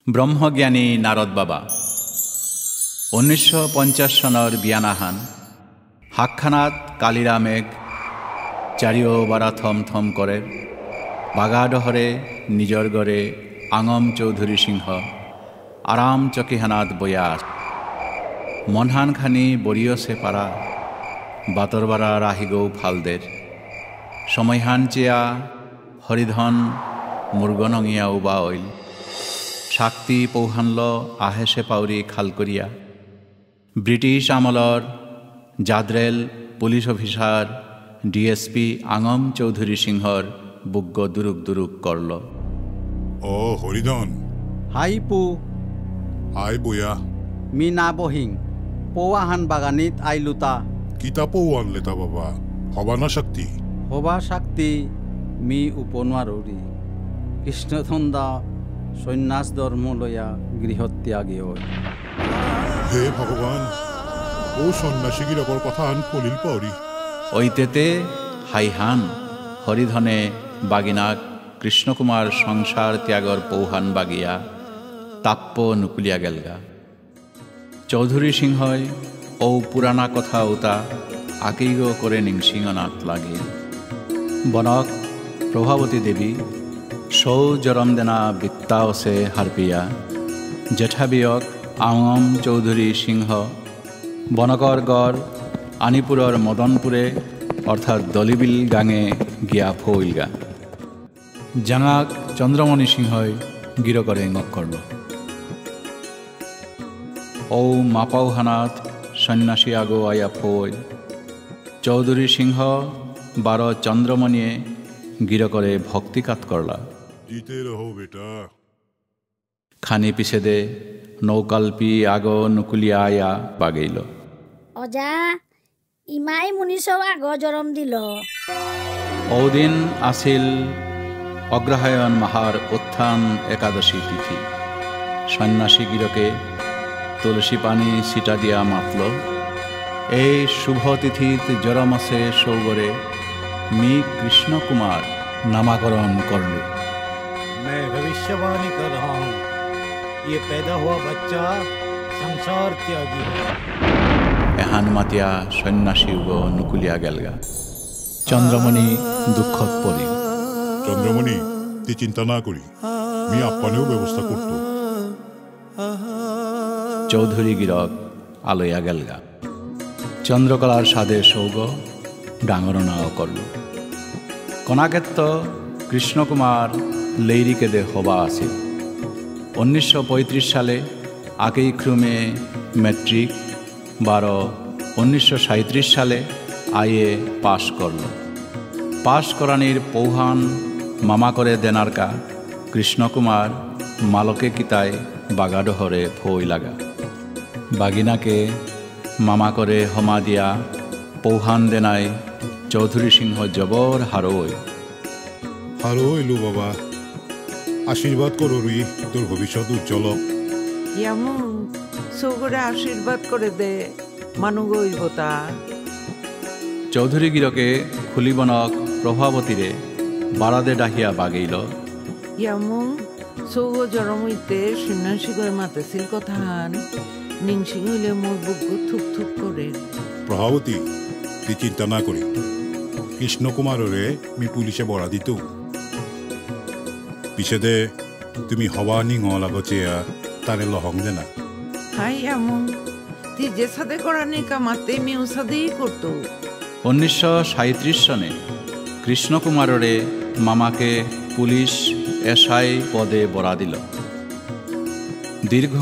ব্ৰহ্মজ্ঞানী নাৰদ বাবা 1950 চনৰ বিয়ানাহান হাকখানাত কালিৰা মেঘ চাৰিওবাৰা থম থম কৰে বাগাডহৰে নিজৰ গড়ে আঙম চৌধুৰী সিংহ আৰাম চকীহানাত বয়া মনহান খানি বৰিয়ছে পাৰা বাতৰবাৰা ৰাহিগৌ ফালদেৰ সময়হান চিয়া হৰিধন মুৰ্গনঙিয়া উবা অইল শাক্তি পৌহানল আহেছে পাউরি খালকরিয়া ব্রিটিশ আমলর জাদ্রেল পুলিশ অফিসার ডিএসপি আঙম চৌধুরী সিংহর বুগ্গ দুরুক দুরুক করল। ও হরিধন হাই পু হাই বয়া মি না বহিং পৌহান বাগানিত আইলুতা কিতা পৌয়ান লেতা বাবা হবানা শক্তি হবা শাক্তি মি উপনোয়ারি কৃষ্ণধন্দা সন্ন্যাস ধর্ম লয়া গৃহত্যাগী হয়। হে ভগবান ও সন্ন্যাসীগিরকর কথা আন কলিল পাওরি ঐতেতে হাইহান হরিধনে বাগিনাক কৃষ্ণকুমার সংসার ত্যাগর পৌহান বাগিয়া তাপ্প নুকুলিয়া গেলগা। চৌধুরী সিংহই ও পুরানা কথা উতা আকেইগ করে নিংসিঙনাত লাগিল। বনক প্রভাবতী দেবী সৌ জরম দেনা বৃত্তাওসে হারপিয়া জেঠাবিয়ক আঙম চৌধুরী সিংহ বনকর গড় আনিপুরর মদনপুরে অর্থাৎ দলিবিল গাঙে গিয়া ফইলগা। জাঙাক চন্দ্রমণি সিংহই গিরকরে ngক করল। ও মাপাউহানাত সন্ন্যাসী আগো আয়া ফই চৌধুরী সিংহ 12 চন্দ্রমণিয়ে গিরকরে ভক্তিকাত করলা। জিতে রহো বেটা খানি পিছে দে নৌকালপি আগো নুকুলিয়া আয়া বাগেইল। অজা ইমাই মুনিছ আগ জরম দিল। ওদিন আছিল অগ্রহায়ণ মাহার উত্থান একাদশী তিথি। সন্ন্যাসী গিরকে তুলসী পানি ছিটা দিয়া মাতল। এই শুভ তিথিত জরমসে সৌগরে মি কৃষ্ণ কুমার नामाकरण कर लूँ। मैं भविष्यवाणी कर रहा हूँ ये पैदा हुआ बच्चा संसार त्यागी है। एहान मातिया सन्यासी उगो नुकुलिया गेलगा। चंद्रमणि दुखत पड़ी। চন্দ্রমণি তুই চিন্তা না করি মি আপ্পানেও ব্যবস্থা করত। চৌধুরী গিরক আলয়া গেলগা। চন্দ্রকলার সাদে সৌগ ডাঙরনাও করল। কনাকেত্ত কৃষ্ণকুমার লেইরিকেদে হবা আছে। 1935 সালে আকেই ক্রমে মেট্রিক 1937 সালে আইএ পাশ করল। পাশ করানির পৌহান মামা করে দেনারকা কৃষ্ণকুমার মালকে কিতায় বাগাডহরে ফই লাগা। বাগিনাকে মামা করে হমা দিয়া পৌহান দেনায় চৌধুরী সিংহ জবর হারোয়। হারো এলো বাবা আশীর্বাদ করো রুই তোর ভবিষ্যৎ উজ্জ্বল। যেমন সৌগরে আশীর্বাদ করে দে মানুগইব তা। চৌধুরী গিরকে খুলিবনক প্রভাবতীরে বারাদে ডাহিয়া বাগেইল। যেমন সৌগ জরমইতে সন্ন্যাসী গয় মাতেছিল কথান নিংসিং হইলে মোর বুক থুক থুক করে। প্রভাবতী তুই চিন্তা না করি কৃষ্ণকুমাররে মি পুলিশে বড়া দিত পিছে দে তুমি হবা নিঙ লাগচেয়া তারে লহং দেনা। হাই এমন তুই যে সাদে করানি কামাতে মেউ সাদেই করতো। 1937 সনে কৃষ্ণকুমাররে মামাকে পুলিশ এসআই পদে বড়া দিল। দীর্ঘ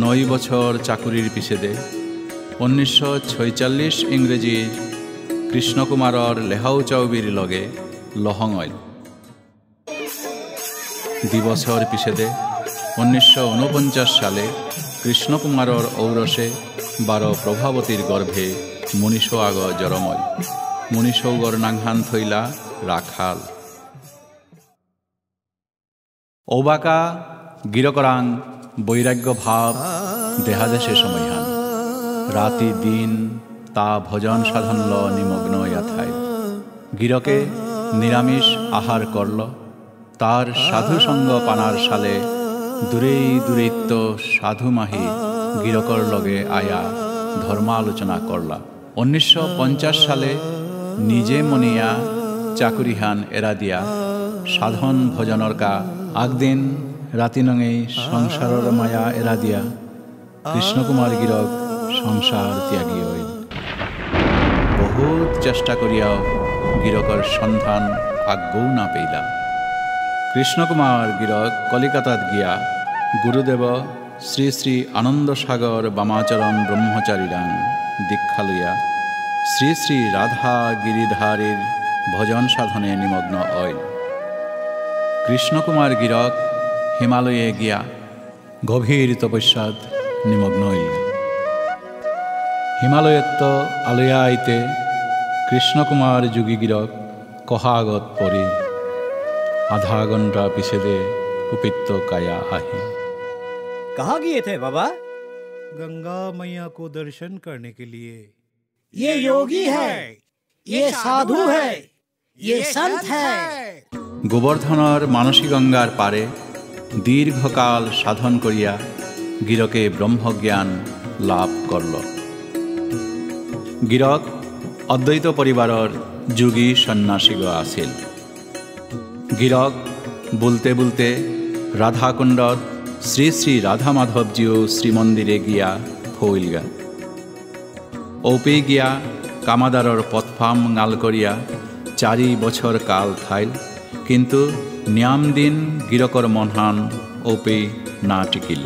9 বছর চাকুরির পিছে দে 1946 ইংরেজির কৃষ্ণকুমারর লেহাউ চৌবির লগে লহং অইল। দিবছর পিছে দে 1949 সালে কৃষ্ণকুমারর ঔরসে 12 প্রভাবতীর গর্ভে মনীষ আগ জরময়। মনীষৌগর নাংহান থইলা রাখাল। ঔবাকা গিরকরাং বৈরাগ্য ভাব দেহাদেশে সময়হান। রাতি দিন তা ভজন সাধনল নিমগ্ন ইয়াথায়। গিরকে নিরামিষ আহার করল। তার সাধুসঙ্গ পানার সালে দূরেই দূরেত্ব সাধু মাহি গিরকর লগে আয়া ধর্মালোচনা করলা। 1950 সালে নিজে মনিয়া চাকুরিহান এরা দিয়া সাধন ভজনৰ কা আগদিন ৰাতি নঙেই সংসাৰৰ মায়া এরা দিয়া কৃষ্ণকুমার গিরক সংসার ত্যাগী হইল। বহুত চেষ্টা করিয়াও গিরকর সন্ধান আগ্যও না পেইলা। কৃষ্ণকুমার গিরক কলিকাতাত গিয়া গুরুদেব শ্রী শ্রী আনন্দ সাগর বামাচরণ ব্রহ্মচারীরাং দীক্ষা লইয়া শ্রী শ্রী রাধা গিরিধারীর ভজন সাধনে নিমগ্ন হইল। কৃষ্ণকুমার গিরক হিমালয়ে গিয়া গভীর তপস্যাত নিমগ্ন হইল। হিমালয়ত্ব আলয়া আইতে কৃষ্ণকুমার যোগী গিরক কহাগত পরি আধা ঘন্টা পিছে দে উপিত্ত কায়া আহি। कहाँ गए थे बाबा? गंगा मैया को दर्शन करने के लिए। ये योगी है, ये साधु है, ये संत है। গোবৰ্ধনৰ মানসী গঙ্গাৰ পাৰে দীৰ্ঘকাল সাধন কৰিয়া গিৰকে ব্ৰহ্মজ্ঞান লাভ কৰল। গিৰক অদ্বৈত পৰিবাৰৰ যোগী সন্ন্যাসীগ আছিল। গিরক বলতে বলতে রাধাকুণ্ডত শ্রী শ্রী রাধা মাধবজিও শ্রীমন্দিরে গিয়া ফইলগা। ঔপে গিয়া কামাদারর পথফাম গাল করিয়া 4 বছর কাল থাইল, কিন্তু নিয়াম দিন গিরকর মনহান ঔপে না টিকিল।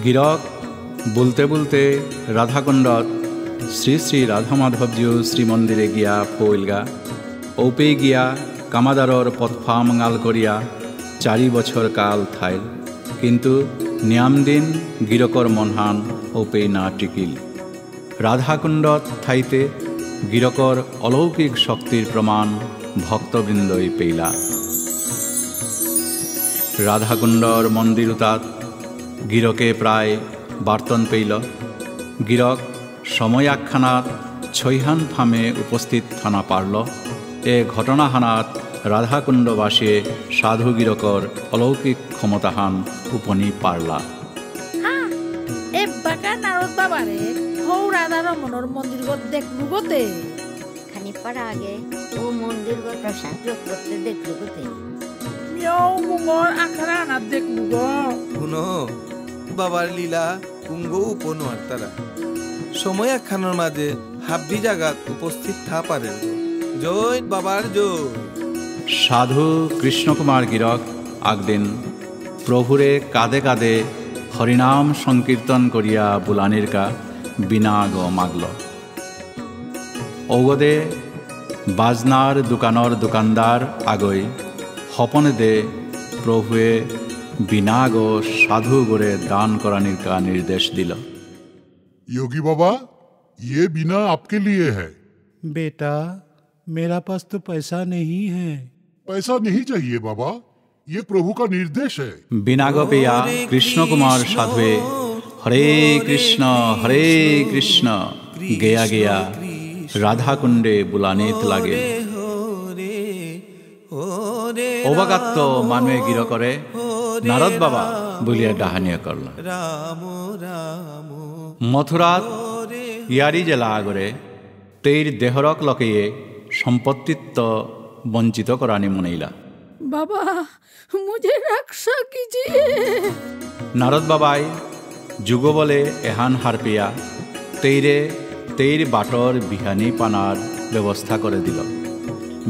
গিরক বলতে বলতে রাধাকুণ্ডত শ্রী শ্রী রাধা মাধবজিও শ্রীমন্দিরে গিয়া ফইলগা। ঔপে গিয়া কামাদারর পথফাম গাল করিয়া 4 বছর কাল থাইল, কিন্তু নিয়াম দিন গিরকর মনহান ঔপে না টিকিল। রাধাকুণ্ডত ঠাইতে গিরকর অলৌকিক শক্তির প্রমাণ ভক্তবৃন্দই পেইলা। রাধাকুণ্ডর মন্দিরতাত গিরকে প্রায় বার্তন পেইল। গিরক সময় আখ্যানাত ছয়হান ফামে উপস্থিত থানা পারল। এ ঘটনাহানাত রাধাকুণ্ডবাসীয়ে সাধু গিরকর অলৌকিক ক্ষমতাহান উপনি পারলা। হ্যাঁ, এ বাঁকা নারদ বাবারে হৌ রাধার মনের মন্দির দেখলু গোতে। খানি পারা আগে ও মন্দির গো প্রসাদ করতে দেখলু গোতে। মিয়াও মুঙর আখড়া আনাত দেখলু গো। শুনো বাবার লীলা কুঙ্গো উপনোয়ার তারা সময় একখানোর মাঝে হাব্বি জাগাত উপস্থিত থা পারেন। জয় বাবার জয়। সাধু কৃষ্ণকুমার গিরক আগদিন প্রভুরে কাঁদে কাঁদে হরিনাম সংকীর্তন করিয়া বুলানির কা বিনাগ মাগল। ঔগদে বাজনার দোকানৰ দোকানদার আগৈ সপনে দে প্রভুয়ে বিনাগ সাধু গড়ে দান करानिर का निर्देश दिल। योगी बाबा, ये बिना आपके लिए है। बेटा, मेरा पास तो पैसा नहीं है। पैसा नहीं चाहिए बाबा, ये प्रभु का निर्देश है। বিনাগ পেয়া কৃষ্ণকুমার সাধুয়ে হরে কৃষ্ণ গেয়া গেয়া রাধাকুণ্ডে বুলানিত লাগে। অবাগাত্ত মানুহে গির করে নারদ বাবা বলিয়া ডাহানিয়া করল। মথুরাত ইয়ারি জেলা আগরে তেইর দেহরক লকেয়ে সম্পত্তিত্ব বঞ্চিত করানি মনেইলা। বাবা মুঝে রক্ষা कीजिए। নারদ বাবাই যুগ বলে এহান হারপিয়া তেইর বাটর বিহানি পানার ব্যবস্থা করে দিল।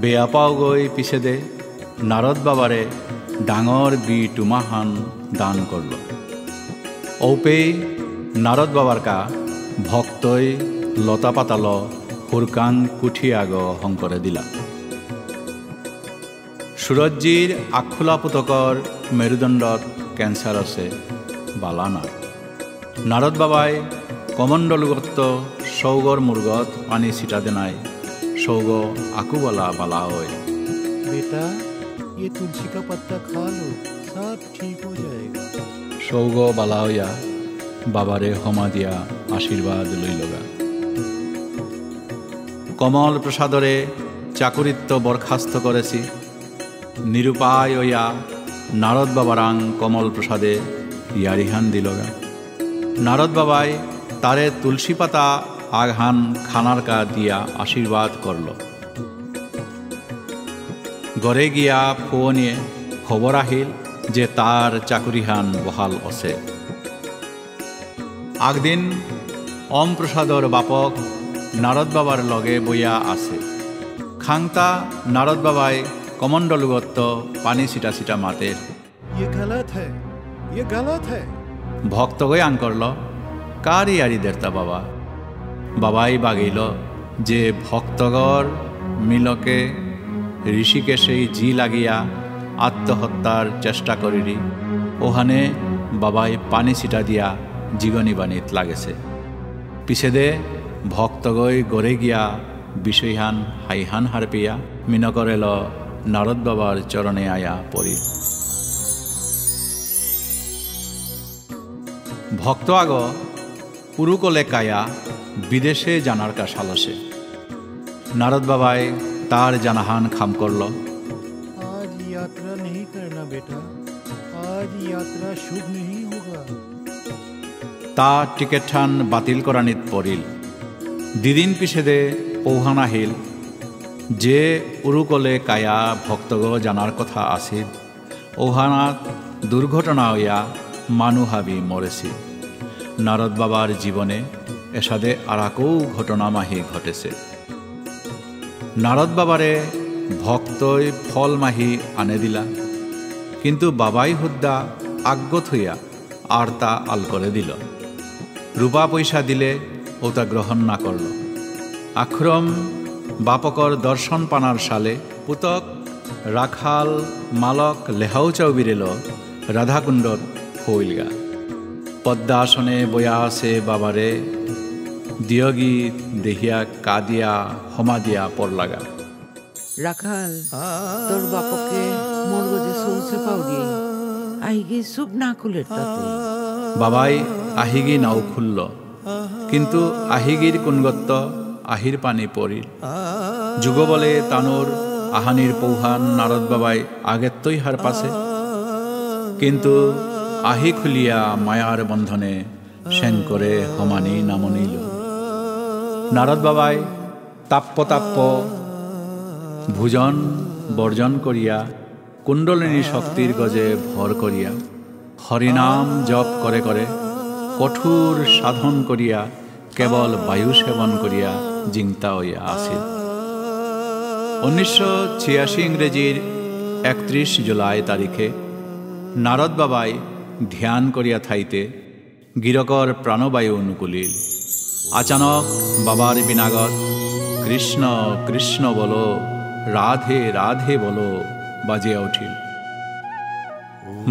বেয়া পাও গৈ পিছে দে নারদ বাবারে ডাঙর বি টুমাহান দান করল। ঔপে নারদ বাবার কা ভক্তই লতা পাতাল হুরকাং কুঠি আগ হংকরে দিলা। সুরজ্জির আখোলা পুতকর মেরুদণ্ডত ক্যান্সার আছে বালানা। নারদ বাবাই কমণ্ডলুগত্ত সৌগর মুরগত পানি ছিটা দেনাই সৌগ আকুবলা বালা হয়। बेटा, ये तुलसी का पत्ता खा लो, सब ठीक हो जाएगा। সৌগ বালা হইয়া বাবারে হমা দিয়া আশীর্বাদ লইলগা। কমল প্রসাদরে চাকুরিত্ব বরখাস্ত করেছি। নিরুপায় হইয়া নারদ বাবারাং কমল প্রসাদে ইয়ারিহান দিলগা। নারদ বাবাই তারে তুলসী পাতা আগহান খানার কা দিয়া আশীর্বাদ করল। গড়ে গিয়া ফোনিয়ে খবর আহিল যে তার চাকুরিহান বহাল আছে। আগদিন ওম প্রসাদর বাপক নারদ বাবার লগে বইয়া আছে। খাংতা নারদ বাবাই কমণ্ডলুগত্ব পানি ছিটা ছিটা মাতের। ये गलत है। ভক্তগৈ আন করল কারি আরি দেরতা বাবা। বাবাই বাগিল যে ভক্তগর মিলকে ঋষিকেশেই জি লাগিয়া আত্মহত্যার চেষ্টা করিরি। ওখানে বাবাই পানি ছিটা দিয়া জীবনী বাণীত লাগেছে। পিছে দে ভক্তগৈ গড়ে গিয়া বিষয়হান হাইহান হারপিয়া মিনকরেল নারদ বাবার চরণে আয়া পড়ি। ভক্ত আগ পুরুকলে কায়া বিদেশে জানার কা সালসে। নারদ বাবাই তার জানাহান খাম করল। आज यात्रा नहीं करना बेटा, आज यात्रा शुभ नहीं होगा। তা টিকেটখান বাতিল করানিত পড়িল। দিদিন পিছে দে পৌহান আহিল যে উরুকলে কায়া ভক্তগ জানার কথা আছিল। ওহানাত দুর্ঘটনা হইয়া মানু হাবি মরেছি। নারদ বাবার জীবনে এসাদে আরাকৌ ঘটনা মাহি ঘটেছে। নারদ বাবারে ভক্তই ফল মাহি আনে দিলা, কিন্তু বাবাই হুদ্দা আজ্ঞত হইয়া আর তা আল করে দিল। রূপা পয়সা দিলে ও তা গ্রহণ না করল। আক্রম বাপকর দর্শন পানার সালে পুতক রাখাল মালক লেহাও চাউবিরেল রাধাকুণ্ডত হইলগা। পদ্মা আসনে বয়া আছে বাবারে দিয়গী দেহিয়া কাদিয়া হমা দিয়া পড়লাগা। রাখাল তোর বাপকে মোর গজে সৌসে পাউরি আইগি সুপ না খুলের তাতে। বাবাই আহিগি নাও খুলল, কিন্তু আহিগির কুনগত্ত আহির পানি পড়িল। যুগ বলে তানোর আহানির পৌহান নারদ বাবাই আগেত্তই হার পাছে, কিন্তু আহি খুলিয়া মায়ার বন্ধনে সেন করে হমানি নামনিল। নারদ বাবাই তাপ্য তাপ্য ভোজন বর্জন করিয়া কুণ্ডলিনী শক্তির গজে ভর করিয়া হরিনাম জপ করে করে কঠোর সাধন করিয়া কেবল বায়ু সেবন করিয়া জিংতা হইয়া আছিল। 1986 ইংরেজির 31 জুলাই তারিখে নারদ বাবাই ধ্যান করিয়া থাইতে গিরকর প্রাণবায়ু অনুকূলিল। আচানক বাবার বিনাগত কৃষ্ণ কৃষ্ণ বলো রাধে রাধে বলো বাজিয়া উঠিল।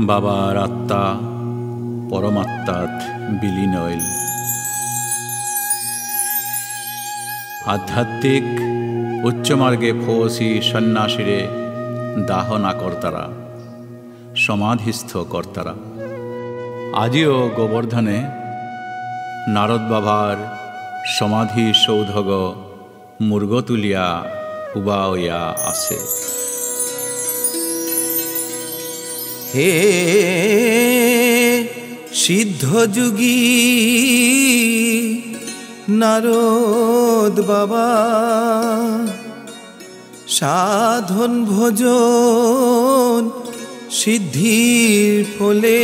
বাবার আত্মা পরমাত্মাত বিলীন হইল। আধ্যাত্মিক উচ্চমার্গে ফোসি সন্ন্যাসীরে দাহনা কর্তারা, সমাধিস্থ কর্তারা আজিও গোবর্ধনে নারদ বাবার সমাধি সৌধগ মুর্গ তুলিয়া উবা হইয়া আছে। হে সিদ্ধযোগী নারদ বাবা, সাধন ভোজন সিদ্ধির ফলে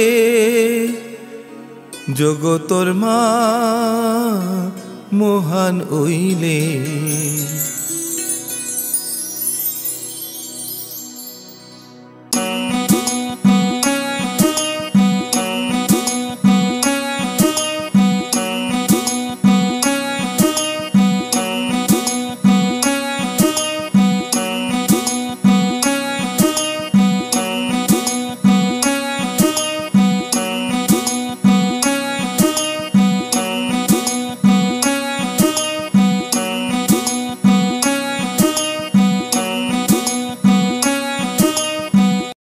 জগতর মা মহান হইলে।